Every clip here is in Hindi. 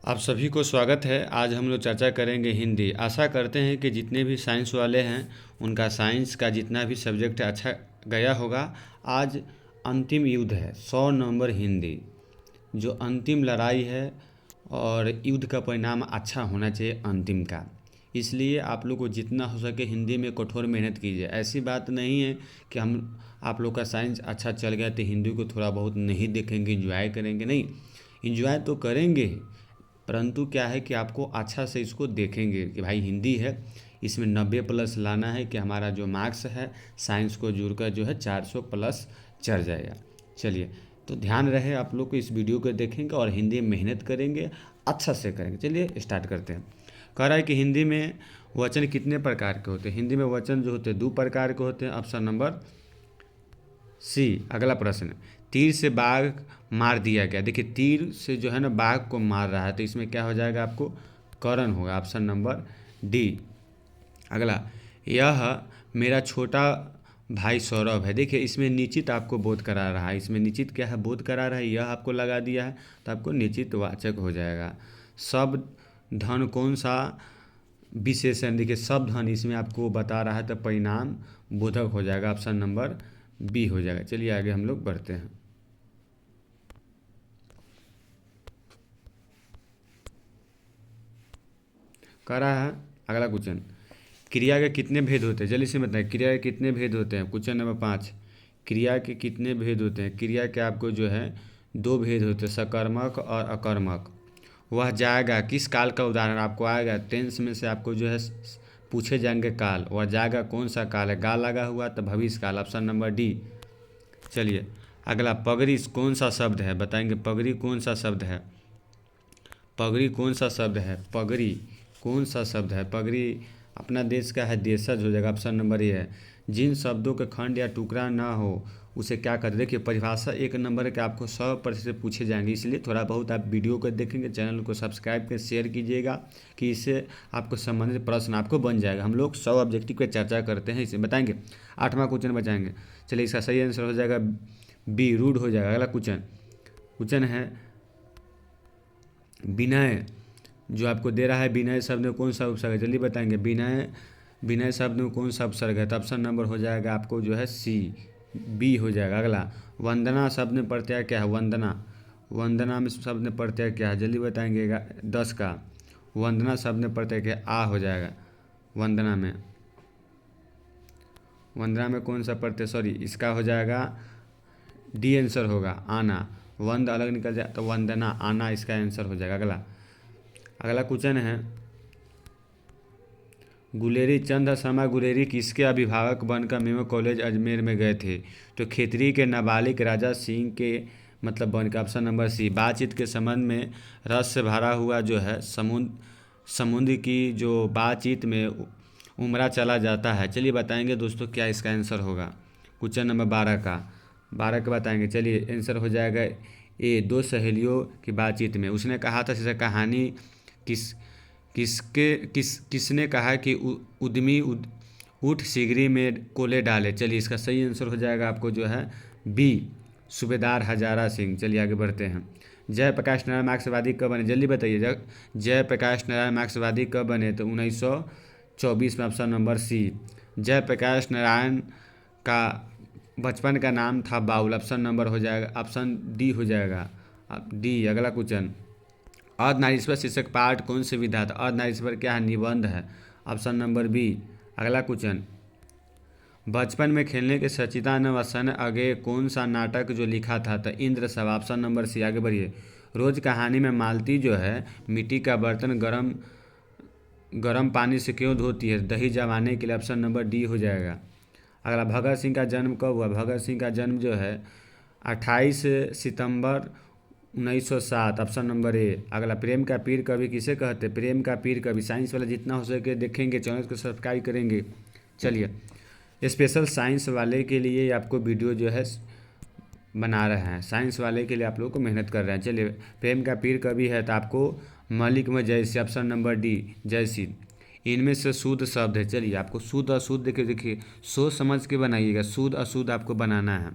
आप सभी को स्वागत है। आज हम लोग चर्चा करेंगे हिंदी। आशा करते हैं कि जितने भी साइंस वाले हैं उनका साइंस का जितना भी सब्जेक्ट है अच्छा गया होगा। आज अंतिम युद्ध है 100 नंबर हिंदी, जो अंतिम लड़ाई है और युद्ध का परिणाम अच्छा होना चाहिए अंतिम का। इसलिए आप लोग को जितना हो सके हिंदी में कठोर मेहनत कीजिए। ऐसी बात नहीं है कि हम आप लोग का साइंस अच्छा चल गया तो हिंदी को थोड़ा बहुत नहीं देखेंगे, इंजॉय करेंगे। नहीं, इंजॉय तो करेंगे ही, परंतु क्या है कि आपको अच्छा से इसको देखेंगे कि भाई हिंदी है, इसमें 90 प्लस लाना है कि हमारा जो मार्क्स है साइंस को जुड़कर जो है 400 प्लस चढ़ जाएगा। चलिए, तो ध्यान रहे आप लोग को, इस वीडियो को देखेंगे और हिंदी में मेहनत करेंगे, अच्छा से करेंगे। चलिए स्टार्ट करते हैं। कह रहा है कि हिंदी में वचन कितने प्रकार के होते हैं। हिंदी में वचन जो होते हैं 2 प्रकार के होते हैं। Option number C. अगला प्रश्न, तीर से बाघ मार दिया गया। देखिए, तीर से जो है ना बाघ को मार रहा है, तो इसमें क्या हो जाएगा आपको, करण होगा। Option number D. अगला, यह मेरा छोटा भाई सौरभ है। देखिए, इसमें निश्चित आपको बोध करा रहा है। इसमें निश्चित क्या है, बोध करा रहा है। यह आपको लगा दिया है तो आपको निश्चित वाचक हो जाएगा। सब धन कौन सा विशेषण, देखिए सब धन इसमें आपको बता रहा है तो परिणाम बोधक हो जाएगा। ऑप्शन नंबर बी हो जाएगा। चलिए आगे हम लोग बढ़ते हैं। कह रहा है अगला क्वेश्चन, क्रिया के कितने भेद होते हैं। जल्दी से बताएं, क्रिया के कितने भेद होते हैं। क्वेश्चन नंबर 5, क्रिया के कितने भेद होते हैं। क्रिया के आपको जो है 2 भेद होते हैं, सकर्मक और अकर्मक। वह जाएगा किस काल का उदाहरण आपको आएगा, टेंस में से आपको जो है पूछे जाएंगे काल। वह जाएगा कौन सा काल है, गा लगा हुआ तो भविष्य काल। Option number D. चलिए अगला, पगड़ी कौन सा शब्द है, बताएंगे पगड़ी कौन सा शब्द है। पगड़ी कौन सा शब्द है, पगड़ी कौन सा शब्द है। पगड़ी अपना देश का है, देशज हो जाएगा। ऑप्शन नंबर ए है। जिन शब्दों के खंड या टुकड़ा ना हो उसे क्या करते, देखिए परिभाषा 1 नंबर के आपको 100% पूछे जाएंगे, इसलिए थोड़ा बहुत आप वीडियो को देखेंगे, चैनल को सब्सक्राइब कर शेयर कीजिएगा कि इससे आपको संबंधित प्रश्न आपको बन जाएगा। हम लोग 100 ऑब्जेक्टिव पर चर्चा करते हैं, इसे बताएंगे। 8वां क्वेश्चन बचाएंगे। चलिए, इसका सही आंसर हो जाएगा बी, रूड हो जाएगा। अगला क्वेश्चन, क्वेश्चन है विनय, जो आपको दे रहा है विनय शब्द में कौन सा उपसर्ग है, जल्दी बताएंगे। विनय, विनय शब्द में कौन सा उपसर्ग है, तो ऑप्शन नंबर हो जाएगा आपको जो है सी, बी हो जाएगा। अगला, वंदना शब्द में प्रत्यय क्या है, वंदना, वंदना में शब्द में प्रत्यय क्या है, जल्दी बताएंगे। 10 का वंदना शब्द में प्रत्यय क्या है, आ हो जाएगा। वंदना में, वंदना में कौन सा प्रत्यय, सॉरी इसका हो जाएगा डी आंसर होगा, आना। वंद अलग निकल जाए तो वंदना, आना इसका आंसर हो जाएगा। अगला, अगला क्वेश्चन है, गुलेरी चंद शर्मा गुलेरी किसके अभिभावक बनकर मेमो कॉलेज अजमेर में गए थे, तो खेतरी के नाबालिग राजा सिंह के मतलब बनकर। Option number C. बातचीत के संबंध में रस से भरा हुआ जो है समुद्र की जो बातचीत में उमरा चला जाता है। चलिए बताएंगे दोस्तों क्या इसका आंसर होगा। क्वेश्चन नंबर 12 का, 12 का बताएंगे। चलिए आंसर हो जाएगा ए, 2 सहेलियों की बातचीत में उसने कहा था, जैसे कहानी किसने कहा कि उद्यमी ऊँट सिगरी में कोले डाले। चलिए इसका सही आंसर हो जाएगा आपको जो है बी, सूबेदार हजारा सिंह। चलिए आगे बढ़ते हैं। जयप्रकाश नारायण मार्क्सवादी कब बने, जल्दी बताइए। जयप्रकाश नारायण मार्क्सवादी कब बने, तो 1924 में। Option number C. Jayaprakash Narayan का बचपन का नाम था बाउल। ऑप्शन नंबर हो जाएगा, ऑप्शन डी हो जाएगा, डी। अगला क्वेश्चन, अर्धनारीश्वर शीर्षक पाठ कौन से विधा था। अर्धनारीश्वर क्या है, निबंध है। Option number B. अगला क्वेश्चन, बचपन में खेलने के सचिदानंद सन अगे कौन सा नाटक जो लिखा था, तो Indra Sabha. Option number C. आगे बढ़िए। रोज कहानी में मालती जो है मिट्टी का बर्तन गर्म पानी से क्यों धोती है, दही जमाने के लिए। ऑप्शन नंबर डी हो जाएगा। अगला, भगत सिंह का जन्म कब हुआ। भगत सिंह का जन्म जो है 28 सितंबर 1907। ऑप्शन नंबर ए। अगला, प्रेम का पीर कवि किसे कहते, प्रेम का पीर कवि। साइंस वाला जितना हो सके देखेंगे, चैनल को सब्सक्राइब करेंगे। चलिए, स्पेशल साइंस वाले के लिए आपको वीडियो जो है बना रहे हैं, साइंस वाले के लिए आप लोग को मेहनत कर रहे हैं। चलिए, प्रेम का पीर कवि है तो आपको मलिक में JC. Option number D, JC. इनमें से शुद्ध शब्द है। चलिए आपको शुद्ध अशुद्ध देखिए सोच समझ के बनाइएगा, शुद्ध अशुद्ध आपको बनाना है।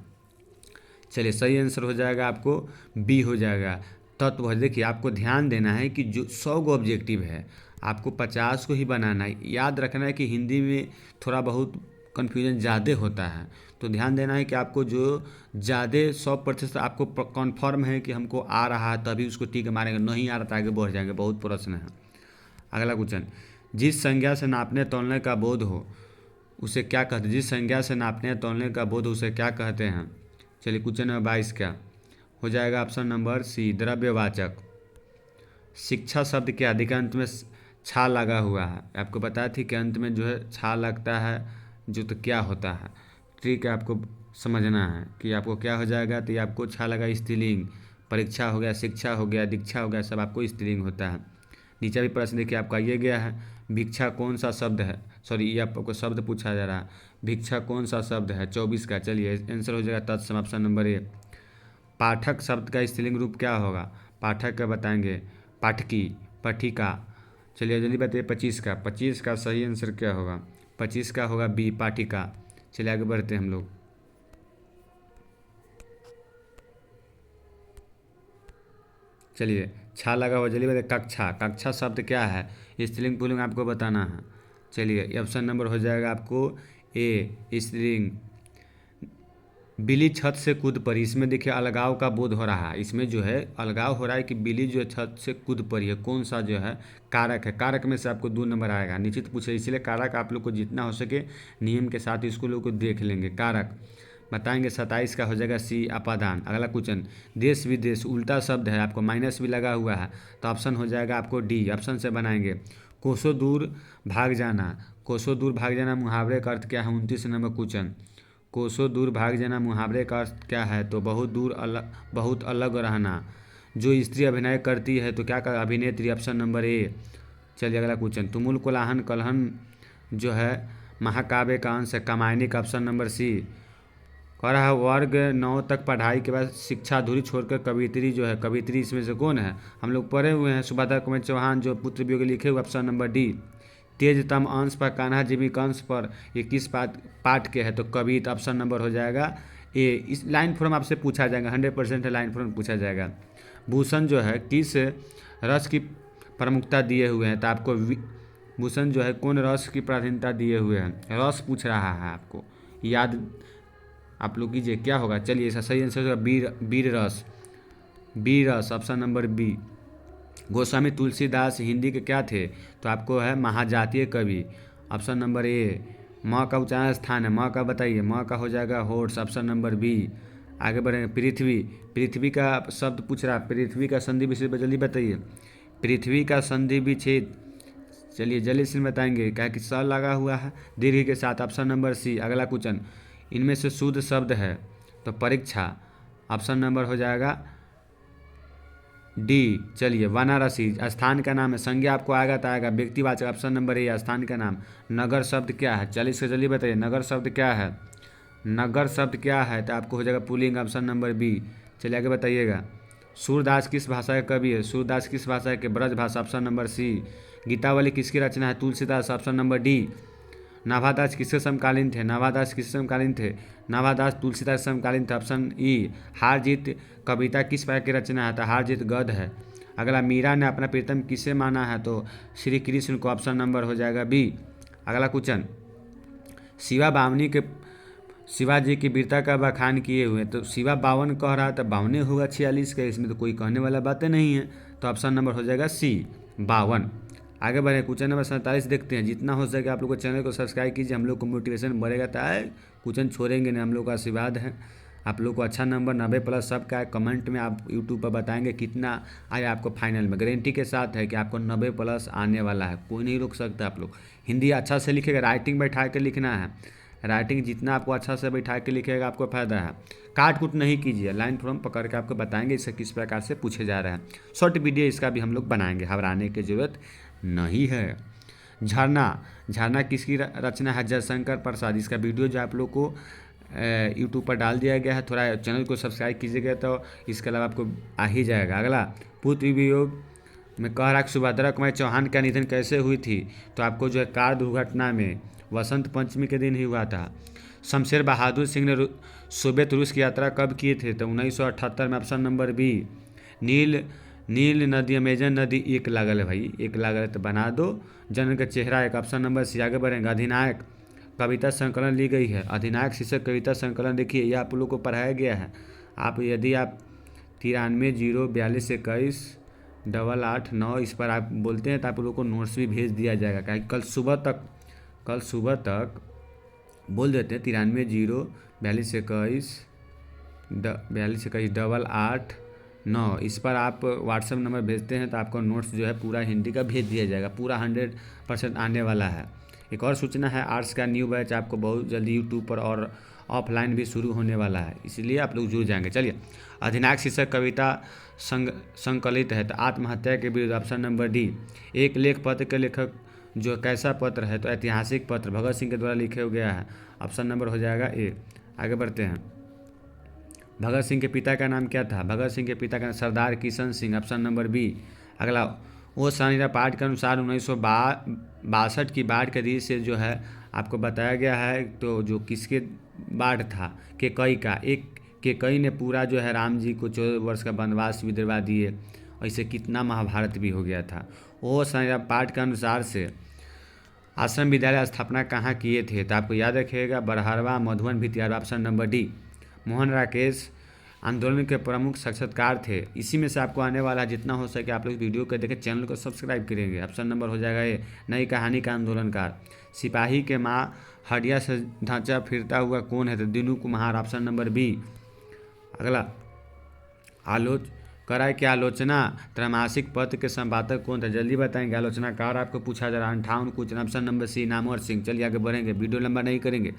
चलिए सही आंसर हो जाएगा आपको बी हो जाएगा, तत्व है। देखिए आपको ध्यान देना है कि जो 100 गो ऑब्जेक्टिव है आपको 50 को ही बनाना है। याद रखना है कि हिंदी में थोड़ा बहुत कन्फ्यूजन ज़्यादा होता है, तो ध्यान देना है कि आपको जो ज़्यादा 100% आपको कन्फर्म है कि हमको आ रहा है तभी उसको टिक मारेंगे, नहीं आ रहा तो आगे बढ़ जाएंगे। बहुत प्रश्न है। अगला क्वेश्चन, जिस संज्ञा से नापने तोलने का बोध हो उसे क्या कहते हैं? जिस संज्ञा से नापने तोलने का बोध उसे क्या कहते हैं? चलिए क्वेश्चन नंबर 22 क्या हो जाएगा? ऑप्शन नंबर सी, द्रव्यवाचक। शिक्षा शब्द के आदि के अंत में छा लगा हुआ है, आपको बताया थी कि अंत में जो है छा लगता है जो, तो क्या होता है? ठीक है, आपको समझना है कि आपको क्या हो जाएगा। तो ये आपको छा लगा स्त्रीलिंग, परीक्षा हो गया, शिक्षा हो गया, दीक्षा हो गया, सब आपको स्त्रीलिंग होता है। नीचे भी प्रश्न देखिए आपका ये गया है, भिक्षा कौन सा शब्द है? सॉरी, ये आपको शब्द पूछा जा रहा है, भिक्षा कौन सा शब्द है? 24 का। चलिए आंसर हो जाएगा तत्सम, ऑप्शन नंबर ए। पाठक शब्द का स्त्रीलिंग रूप क्या होगा? पाठक का बताएंगे पाठकी, पठिका। चलिए जल्दी बताइए 25 का। 25 का सही आंसर क्या होगा? 25 का होगा बी, पाठिका। चलिए आगे बढ़ते हैं हम लोग। चलिए छा लगा हुआ, जल्दी बताइए कक्षा। कक्षा शब्द क्या है? स्त्रीलिंग पुल्लिंग आपको बताना है। चलिए ऑप्शन नंबर हो जाएगा आपको ए, स्त्रीलिंग। बिल्ली छत से कूद पड़ी, इसमें देखिए अलगाव का बोध हो रहा है। इसमें जो है अलगाव हो रहा है कि बिल्ली जो है छत से कूद पड़ी है। कौन सा जो है कारक है? कारक में से आपको 2 नंबर आएगा, निश्चित पूछे, इसलिए कारक आप लोग को जितना हो सके नियम के साथ इसको लोग को देख लेंगे। कारक बताएंगे 27 का हो जाएगा सी, अपादान। अगला क्वेश्चन, देश विदेश उल्टा शब्द है, आपको माइनस भी लगा हुआ है, तो ऑप्शन हो जाएगा आपको डी। ऑप्शन से बनाएंगे कोसों दूर भाग जाना। कोसों दूर भाग जाना मुहावरे का अर्थ क्या है? 29 नंबर क्वेश्चन, कोसों दूर भाग जाना मुहावरे का अर्थ क्या है? तो बहुत दूर अलग, बहुत अलग रहना। जो स्त्री अभिनय करती है तो क्या कर? अभिनेत्री, ऑप्शन नंबर ए। चलिए अगला क्वेश्चन, तुमुल कोलाहल कलहन जो है महाकाव्य का अंश है, कामायनी का, ऑप्शन नंबर सी। कह रहा है वर्ग 9 तक पढ़ाई के बाद शिक्षा अधूरी छोड़कर कवियत्री जो है, कवियत्री इसमें से कौन है? हम लोग पढ़े हुए हैं, सुभद्रा कुमार चौहान जो पुत्र वियोग लिखे हुए, ऑप्शन नंबर डी। तेजतम अंश पर कान्हा जीवी कंस पर, ये किस पाठ के है? तो कवित, ऑप्शन नंबर हो जाएगा ए। इस लाइन फॉर्म आपसे पूछा जाएगा, 100% लाइन फॉर्म पूछा जाएगा। भूषण जो है किस रस की प्रमुखता दिए हुए हैं? तो आपको भूषण जो है कौन रस की प्राधीनता दिए हुए हैं? रस पूछ रहा है, आपको याद आप लोग कीजिए क्या होगा। चलिए इसका सही आंसर होगा वीर रस, बी रस, option number B. Goswami Tulsidas Hindi के क्या थे? तो आपको है महाजातीय कवि, ऑप्शन नंबर ए। म का उच्चारण स्थान है, म का बताइए। म का हो जाएगा होर्स, ऑप्शन नंबर बी। आगे बढ़ेंगे, पृथ्वी। पृथ्वी का शब्द पूछ रहा है, पृथ्वी का संधि विच्छेद जल्दी बताइए। पृथ्वी का संधि विच्छेद, चलिए जल्दी से बताएंगे, क्या कि स लगा हुआ है दीर्घ के साथ, ऑप्शन नंबर सी। अगला क्वेश्चन, इनमें से शुद्ध शब्द है तो परीक्षा, ऑप्शन नंबर हो जाएगा डी। चलिए वाराणसी स्थान का नाम है, संज्ञा आपको आएगा तो आएगा, व्यक्तिवाचक, ऑप्शन नंबर ए स्थान का नाम। नगर शब्द क्या है? 40 से जल्दी बताइए, नगर शब्द क्या है? नगर शब्द क्या है? तो आपको हो जाएगा पुल्लिंग, ऑप्शन नंबर बी। चलिए आगे बताइएगा, सूरदास किस भाषा के कवि है? सूरदास किस भाषा के? ब्रज भाषा, ऑप्शन नंबर सी। गीतावली किसकी रचना है? Tulsidas, option number D. Nabhadas किसके समकालीन थे? नाभादास किसके समकालीन थे? नाभादास तुलसीदास समकालीन थे, ऑप्शन ई। हार जीत कविता किस प्रकार की रचना है? तो हार जीत गद्य है। अगला, मीरा ने अपना प्रीतम किसे माना है? तो श्री कृष्ण को, ऑप्शन नंबर हो जाएगा बी। अगला क्वेश्चन, शिवा बावनी के शिवाजी की वीरता का बखान किए हुए, तो शिवा 52 कह रहा था, 52 होगा 46 का, इसमें तो कोई कहने वाला बातें नहीं है, तो ऑप्शन नंबर हो जाएगा सी, 52। आगे बढ़े, क्वेश्चन नंबर 47 देखते हैं। जितना हो सके आप लोग को चैनल को सब्सक्राइब कीजिए, हम लोग को मोटिवेशन बढ़ेगा, तो आए क्वेश्चन छोड़ेंगे नहीं, हम लोग का आशीर्वाद है। आप लोग को अच्छा नंबर 90+ सबका है, कमेंट में आप यूट्यूब पर बताएंगे कितना आया आपको फाइनल में, गारंटी के साथ है कि आपको 90+ आने वाला है, कोई नहीं रोक सकता। आप लोग हिंदी अच्छा से लिखेगा, राइटिंग बैठा के लिखना है, राइटिंग जितना आपको अच्छा से बैठा के लिखेगा आपको फ़ायदा है। काट कुट नहीं कीजिए, लाइन फॉर्म पकड़ के आपको बताएंगे इससे किस प्रकार से पूछे जा रहे हैं। शॉर्ट वीडियो इसका भी हम लोग बनाएंगे, घबराने की जरूरत नहीं है। झरना, झरना किसकी रचना है? जयशंकर प्रसाद। इसका वीडियो जो आप लोग को यूट्यूब पर डाल दिया गया है, थोड़ा चैनल को सब्सक्राइब कीजिएगा तो इसके अलावा आपको आ ही जाएगा। अगला, पुत्र वियोग में कह रहा कि सुभद्रा कुमारी चौहान का निधन कैसे हुई थी? तो आपको जो है कार दुर्घटना में वसंत पंचमी के दिन ही हुआ था। शमशेर बहादुर सिंह ने सोवियत रूस की यात्रा कब किए थे? तो 1978 में, ऑप्शन नंबर बी। नील नील नदी अमेजन नदी एक लागल है भाई, एक लागल है तो बना दो। जन्म का चेहरा एक, ऑप्शन नंबर सी। आगे बढ़ेंगे। अधिनायक कविता संकलन ली गई है। अधिनायक शीर्षक कविता संकलन देखिए, यह आप लोग को पढ़ाया गया है। आप यदि आप 93 0 42 21 889 इस पर आप बोलते हैं तो आप लोग को नोट्स भी भेज दिया जाएगा। क्या कल सुबह तक बोल देते हैं 93 0 42 21 42 21 889 इस पर आप व्हाट्सएप नंबर भेजते हैं तो आपको नोट्स जो है पूरा हिंदी का भेज दिया जाएगा, पूरा 100% आने वाला है। एक और सूचना है, आर्ट्स का न्यू बैच आपको बहुत जल्दी यूट्यूब पर और ऑफलाइन भी शुरू होने वाला है, इसलिए आप लोग जुड़ जाएंगे। चलिए, अधिनायक शीर्षक कविता संकलित है तो आत्महत्या के विरुद्ध, ऑप्शन नंबर डी। एक लेख पत्र के लेखक जो कैसा पत्र है तो ऐतिहासिक पत्र भगत सिंह के द्वारा लिखे गया है, ऑप्शन नंबर हो जाएगा ए। आगे बढ़ते हैं। भगत सिंह के पिता का नाम क्या था? भगत सिंह के पिता का नाम Sardar Kishan Singh, option number B. अगला, वो सनीरा पाठ के अनुसार 1962 की बाढ़ के दृश्य से जो है आपको बताया गया है, तो जो किसके बाढ़ था? केकई का। एक केकई ने पूरा जो है राम जी को 14 वर्ष का वनवास भी दिलवा दिए, ऐसे कितना महाभारत भी हो गया था। वो सनीरा पाठ के अनुसार से आश्रम विद्यालय स्थापना कहाँ किए थे? तो आपको याद रखिएगा, Barharwa, Madhuban, Bhitiharwa, option number D. Mohan Rakesh आंदोलन के प्रमुख साक्षात्कार थे। इसी में से आपको आने वाला, जितना हो सके आप लोग वीडियो को देखें, चैनल को सब्सक्राइब करेंगे, ऑप्शन नंबर हो जाएगा ए। नई कहानी का आंदोलनकार। सिपाही के माँ हडिया से ढांचा फिरता हुआ कौन है? तो दीनू कुम्हार, ऑप्शन नंबर बी। अगला, कराय के आलोचना त्रैमासिक पत्र के संपादक कौन थे? जल्दी बताएंगे। आलोचनाकार आपको पूछा जा रहा है 58 question, option number C, Namvar Singh. चलिए आगे बढ़ेंगे, वीडियो लंबा नहीं करेंगे।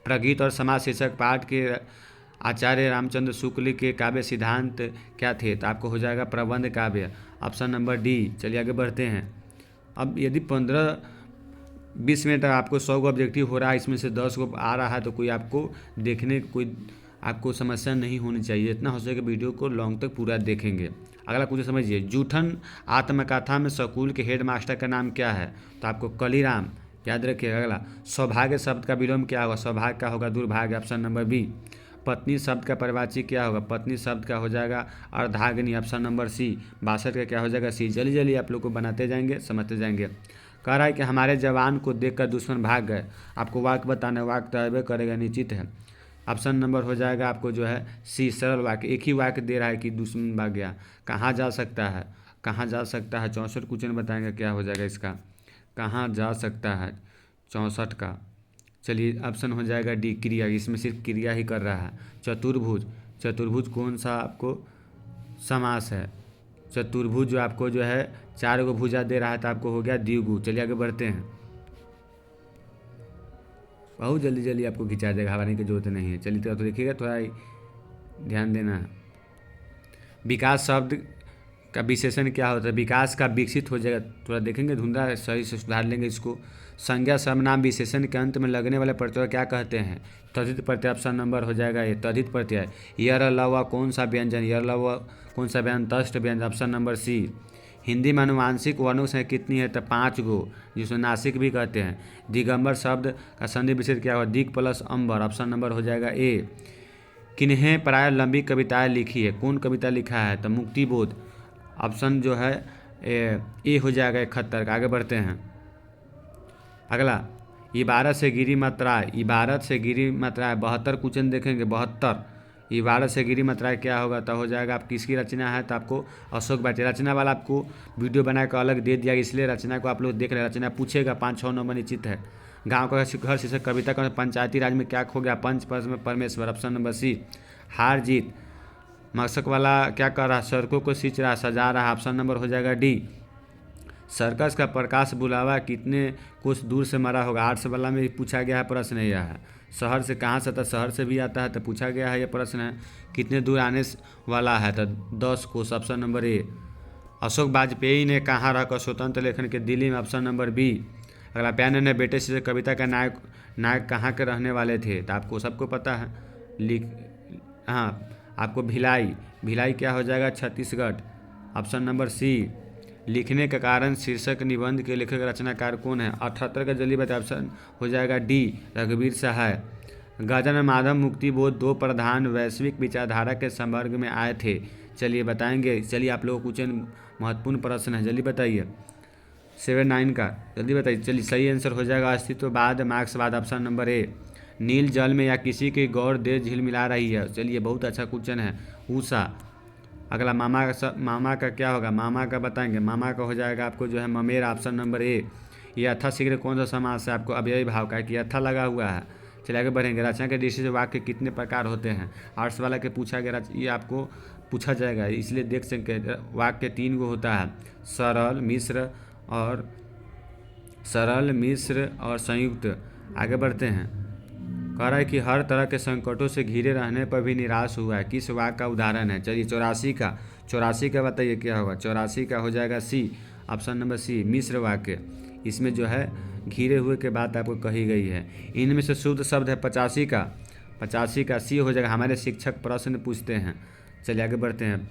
प्रगीत और समाज शीर्षक पाठ के आचार्य रामचंद्र शुक्ल के काव्य सिद्धांत क्या थे? तो आपको हो जाएगा प्रबंध काव्य, ऑप्शन नंबर डी। चलिए आगे बढ़ते हैं। अब यदि 15-20 मिनट तक आपको 100 को ऑब्जेक्टिव हो रहा है, इसमें से 10 को आ रहा है, तो कोई आपको देखने कोई आपको समस्या नहीं होनी चाहिए। इतना हो सके वीडियो को लॉन्ग तक पूरा देखेंगे। अगला कुछ समझिए, जूठन आत्मकथा में स्कूल के हेड मास्टर का नाम क्या है? तो आपको कलीराम याद रखिएगा। अगला, सौभाग्य शब्द का विलोम क्या होगा? सौभाग्य का होगा दुर्भाग्य, ऑप्शन नंबर बी। पत्नी शब्द का परिवाची क्या होगा? पत्नी शब्द का हो जाएगा अर्धाग्नि, ऑप्शन नंबर सी। 62 का क्या हो जाएगा? सी। जल्दी आप लोग को बनाते जाएंगे, समझते जाएंगे। कह रहा है कि हमारे जवान को देखकर दुश्मन भाग गए। आपको वाक्य बताना, वाक्य तय करेगा, निश्चित है। ऑप्शन नंबर हो जाएगा आपको जो है सी, सरल वाक्य। एक ही वाक्य दे रहा है कि दुश्मन भाग गया। कहाँ जा सकता है? कहाँ जा सकता है? 64 क्वेश्चन बताएंगे क्या हो जाएगा इसका, कहाँ जा सकता है 64 का। चलिए ऑप्शन हो जाएगा डी, क्रिया। इसमें सिर्फ क्रिया ही कर रहा है। चतुर्भुज, चतुर्भुज कौन सा आपको समास है? चतुर्भुज जो आपको जो है 4 को भुजा दे रहा है तो आपको हो गया द्विगु। चलिए आगे बढ़ते हैं। बहुत जल्दी आपको खिंचा जाएगा, हवाने की जरूरत नहीं है। चलिए तो देखिएगा, थोड़ा ध्यान देना है। विकास शब्द का विशेषण क्या होता है? विकास का विकसित हो जाएगा, थोड़ा देखेंगे, धुंधला सही से सुधार लेंगे इसको। संज्ञा सर्वनाम विशेषण के अंत में लगने वाले प्रत्यय क्या कहते हैं? तद्धित प्रत्यय, ऑप्शन नंबर हो जाएगा ये, तद्धित प्रत्यय। यर लवा कौन सा व्यंजन? यर लवा कौन सा व्यंजन? तष्ट व्यंजन, ऑप्शन नंबर सी। हिंदी में अनुवांशिक वर्णों से कितनी है? तो 5 गो, जिसको नासिक भी कहते हैं। दिगंबर शब्द का संधि विच्छेद क्या होगा? दिग प्लस अंबर, ऑप्शन नंबर हो जाएगा ए। किन्हें प्राय लंबी कविताएं लिखी है? कौन कविता लिखा है? तो मुक्तिबोध, ऑप्शन जो है ए हो जाएगा 71 का। आगे बढ़ते हैं। अगला, इबारत से गिरी मात्राएं, इबारत से गिरी मात्राएं 72 क्वेश्चन देखेंगे, 72। इबारत से गिरी मात्राएं क्या होगा? तो हो जाएगा आप किसकी रचना है? तो आपको अशोक बाटी। रचना वाला आपको वीडियो बना कर अलग दे दिया, इसलिए रचना को आप लोग देख रहे हैं। रचना पूछेगा 5-6 नंबर निश्चित है। गाँव का घर शीर्षक कविता का पंचायती राज में क्या खो गया? पंच परमेश्वर, ऑप्शन नंबर सी। हार जीत, मशक वाला क्या कर रहा है? सड़कों को सींच रहा, सजा रहा, ऑप्शन नंबर हो जाएगा डी। सर्कस का प्रकाश बुलावा कितने कुछ दूर से मरा होगा? आर्ट्स वाला में पूछा गया है प्रश्न यह है। शहर से कहाँ से आता? शहर से भी आता है, तो पूछा गया है, यह प्रश्न है। कितने दूर आने वाला है? तो 10 कोस, option number A. Ashok Vajpeyi ने कहाँ रहकर स्वतंत्र लेखन के? दिल्ली में, ऑप्शन नंबर बी। अगला, प्याने ने बेटे से कविता का नायक कहाँ के रहने वाले थे? तो आपको सबको पता है, हाँ आपको भिलाई क्या हो जाएगा? Chhattisgarh, option number C. लिखने का कारण शीर्षक निबंध के लेखक रचनाकार कौन है? 78 का जल्दी बताए, ऑप्शन हो जाएगा डी, रघुवीर सहाय। गगन माधव मुक्तिबोध 2 प्रधान वैश्विक विचारधारा के संपर्क में आए थे। चलिए बताएंगे। चलिए आप लोगों को क्वेश्चन महत्वपूर्ण प्रश्न है, जल्दी बताइए। 7-9 का जल्दी बताइए। चलिए सही आंसर हो जाएगा अस्तित्ववाद मार्क्सवाद, ऑप्शन नंबर ए। नील जल में या किसी की गौर देह झिलमिला रही है। चलिए बहुत अच्छा क्वेश्चन है, ऊषा। अगला मामा का क्या होगा, मामा का बताएंगे। मामा का हो जाएगा आपको जो है ममेर, ऑप्शन नंबर ए। ये यथाशीघ्र कौन सा समास है आपको, अव्ययी भाव का, कि यथा लगा हुआ है। चलिए आगे बढ़ेंगे। रचना के दृष्टि से वाक्य कितने प्रकार होते हैं। आर्ट्स वाला के पूछा गया, ये आपको पूछा जाएगा, इसलिए देख सकते। वाक्य 3 गो होता है, सरल मिश्र और संयुक्त। आगे बढ़ते हैं। कह रहा है कि हर तरह के संकटों से घिरे रहने पर भी निराश हुआ है, किस वाक्य का उदाहरण है। चलिए 84 का बताइए क्या होगा। 84 का हो जाएगा सी, ऑप्शन नंबर सी, मिश्र वाक्य। इसमें जो है घिरे हुए के बात आपको कही गई है। इनमें से शुद्ध शब्द है 85 का सी हो जाएगा। हमारे शिक्षक प्रश्न पूछते हैं। चलिए आगे बढ़ते हैं।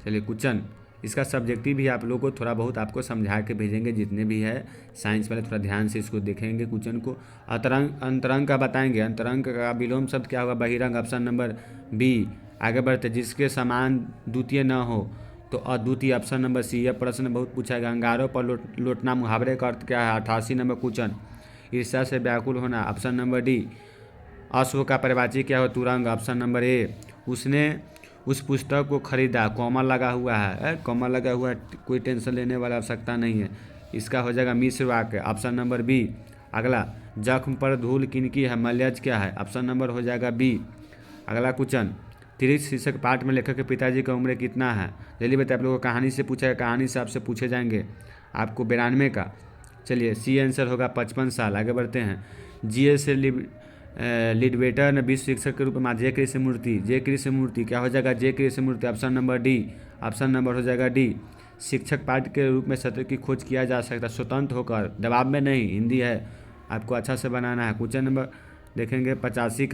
चलिए क्वेश्चन, इसका सब्जेक्टिव भी आप लोगों को थोड़ा बहुत आपको समझा के भेजेंगे, जितने भी है साइंस वाले थोड़ा ध्यान से इसको देखेंगे क्वेश्चन को। अंतरंग का बताएंगे। अंतरंग का विलोम शब्द क्या होगा, बहिरंग, ऑप्शन नंबर बी। आगे बढ़ते, जिसके समान द्वितीय न हो तो अद्वितीय, ऑप्शन नंबर सी। यह प्रश्न बहुत पूछा गया। अंगारों पर लौटना मुहावरे का अर्थ क्या है, 88 नंबर क्वेश्चन। ईर्ष्या से व्याकुल होना, ऑप्शन नंबर डी। अश्व का परिवाची क्या हो, तुरंग, ऑप्शन नंबर ए। उसने उस पुस्तक को खरीदा, कॉमा लगा हुआ है, कॉमा लगा हुआ है, कोई टेंशन लेने वाला आवश्यकता नहीं है। इसका हो जाएगा मिश्र वाक्य, ऑप्शन नंबर बी। अगला, जख्म पर धूल किनकी है, मलयज क्या है, ऑप्शन नंबर हो जाएगा बी। अगला क्वेश्चन, तिरिक्त शीर्षक पाठ में लेखक के पिताजी का उम्र कितना है। जल्दी बताइए। आप लोगों को कहानी से पूछा है, कहानी से आपसे पूछे जाएंगे आपको 92 का। चलिए सी आंसर होगा 55 साल। आगे बढ़ते हैं। जीएस लिडवेटर ने विश्व शिक्षक के रूप में जे कृष्णमूर्ति क्या हो जाएगा, J Krishnamurti, option number D. Option number हो जाएगा डी। शिक्षक पाठ के रूप में सत्य की खोज किया जा सकता है, स्वतंत्र होकर, दबाव में नहीं। हिंदी है, आपको अच्छा से बनाना है। क्वेश्चन नंबर देखेंगे 95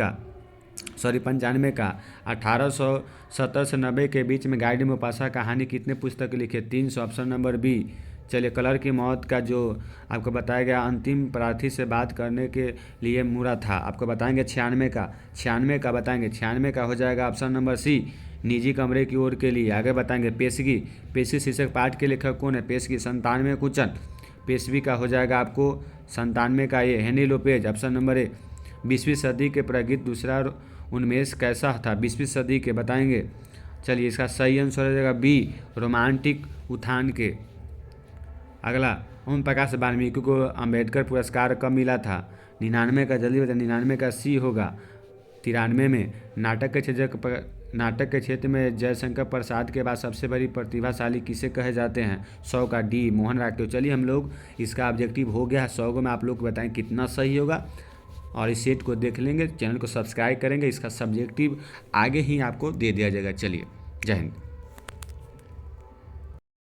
का। 1870 से 90 के बीच में गाइड मोपासा कहानी कितने पुस्तक लिखे, 300, ऑप्शन नंबर बी। चलिए कलर की मौत का जो आपको बताया गया, अंतिम प्रार्थी से बात करने के लिए मुड़ा था, आपको बताएंगे 96 का बताएंगे। 96 का हो जाएगा ऑप्शन नंबर सी, निजी कमरे की ओर के लिए। आगे बताएंगे पेशगी शीर्षक पाठ के लेखक कौन है, पेशगी, 97 क्वेश्चन। पेशवी का हो जाएगा आपको 97 का ये Henri Lopez, option number A. 20वीं सदी के प्रगीत दूसरा उन्मेष कैसा था, 20वीं सदी के बताएंगे। चलिए इसका सही आंसर हो जाएगा बी, रोमांटिक उत्थान के। अगला, ओम प्रकाश वाल्मीकि को अम्बेडकर पुरस्कार कब मिला था, 99 का, जल्दी बताइए। 99 का सी होगा। 93 में। नाटक के क्षेत्र में जयशंकर प्रसाद के बाद सबसे बड़ी प्रतिभाशाली किसे कहे जाते हैं, 100 का डी, मोहन राठौर। चलिए हम लोग इसका ऑब्जेक्टिव हो गया है 100 को, मैं आप लोग को बताएं कितना सही होगा, और इस सेट को देख लेंगे, चैनल को सब्सक्राइब करेंगे। इसका सब्जेक्टिव आगे ही आपको दे दिया जाएगा। चलिए जय हिंद।